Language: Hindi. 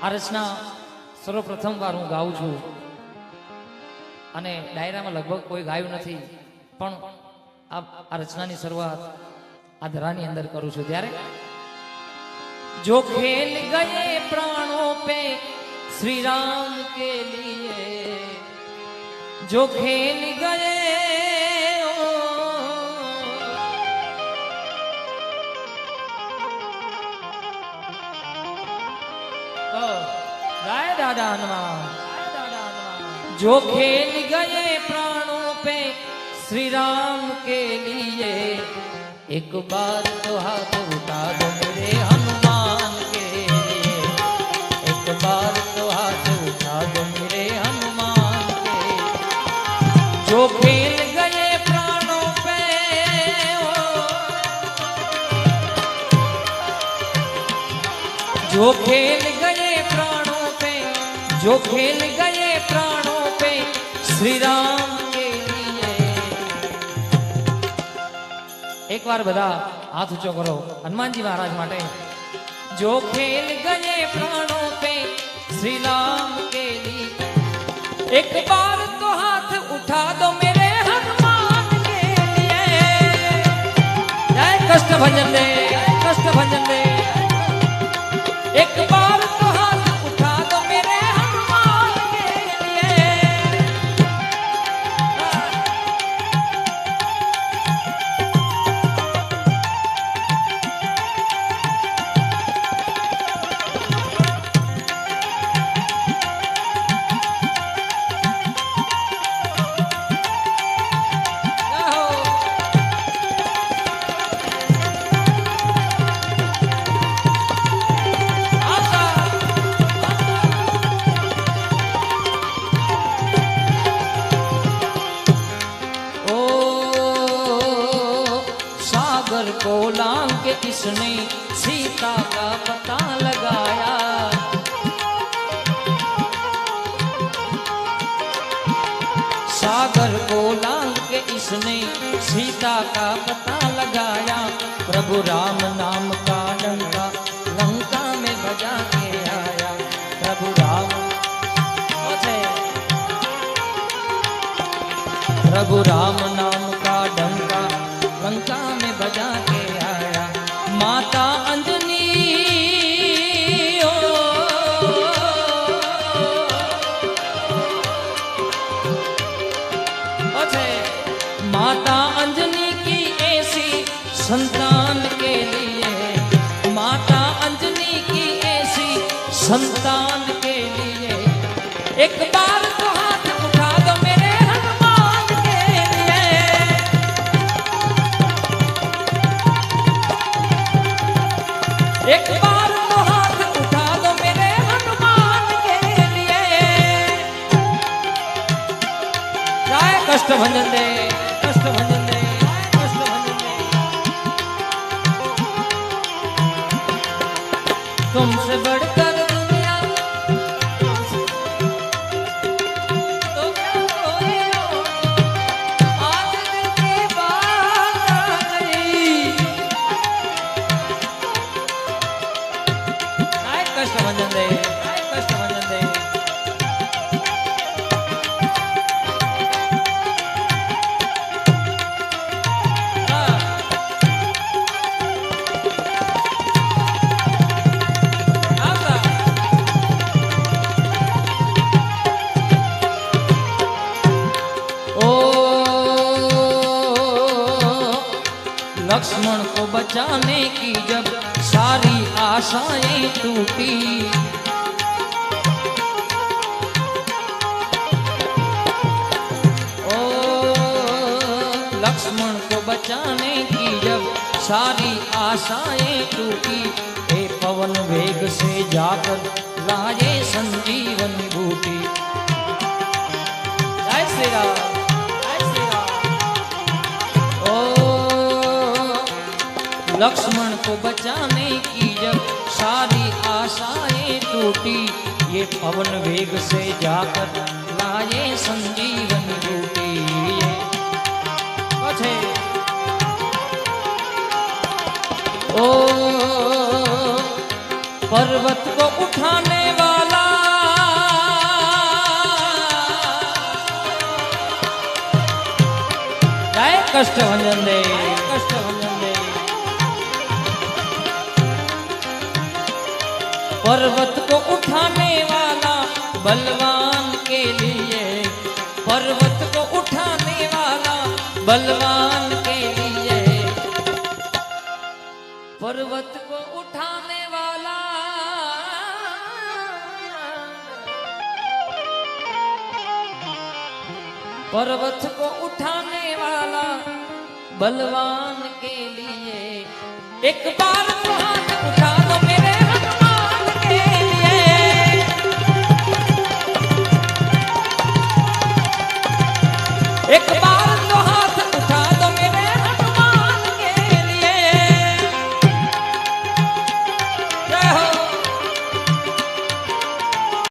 આ રચના સર્વપ્રથમ વાર હું ગાઉં છું અને ડાયરામાં લગભગ કોઈ ગાયું નથી, પણ આ રચનાની શરૂઆત આ ધરાની અંદર કરું છું। ત્યારે જો ખેલ ગયે પ્રાણો पे श्री राम के लिए, जो खेल गए गाय दादा हनुमान, जो खेल गए प्राणों पे श्री राम के लिए, एक बार तो हाथ उठा दो मेरे हनुमान के लिए, एक बार तो हाथ उठा दो मेरे हनुमान के, जो खेल गए प्राणों पे, जो खेल गए प्राणों पे, जो खेल गए प्राणों पे श्री राम के लिए। एक बार बधा हाथ ऊंचो करो हनुमान जी महाराज माटे। जो खेल गए प्राणों पे श्री राम के लिए, एक बार तो हाथ उठा दो मेरे हनुमान के लिए। जय कष्ट भंजन दे, कष्ट भंजन दे। एक बार तो हाथ उठा दो मेरे हनुमान के लिए। को लांग के किसने सीता का पता लगाया, सागर को लांग के इसने सीता का पता लगाया, प्रभु राम नाम का डंका लंका में बजा के आया, प्रभु राम, प्रभु राम नाम का डंका लंका में बजा के आया। माता अंजनी ओ, माता अंजनी की ऐसी संतान के लिए, माता अंजनी की ऐसी संतान के लिए, एक बार तो हाथ उठा दो मेरे हनुमान के लिए। एक बार तो हाथ उठा दो मेरे हनुमान के लिए। जय कष्ट भंजन दे, कष्ट भंजन दे, कष्ट भंजन दे। तुमसे बढ़कर दुनिया तो क्या कोई और, आज दिल की बात आ गई। कष्ट भंजन दे, कष्ट भंजन दे। ओ लक्ष्मण को बचाने की जब सारी आशाएं टूटी, ओ लक्ष्मण को बचाने की जब सारी आशाएं टूटी, ए पवन वेग से जाकर लाए संजीवन बूटी। जय श्री राम, जय श्री राम। ओ लक्ष्मण को बचाने की जब सारी आशाएं टूटी, ये पवन वेग से जाकर लाए संजीवन बूटी। ओ पर्वत को उठाने वाला कष्ट भंजन दे, कष्ट भंजन दे। पर्वत को उठाने वाला बलवान के लिए, पर्वत को उठाने वाला बलवान के लिए, पर्वत को उठाने वाला पर्वत को उठाने वाला बलवान के लिए एक बार तो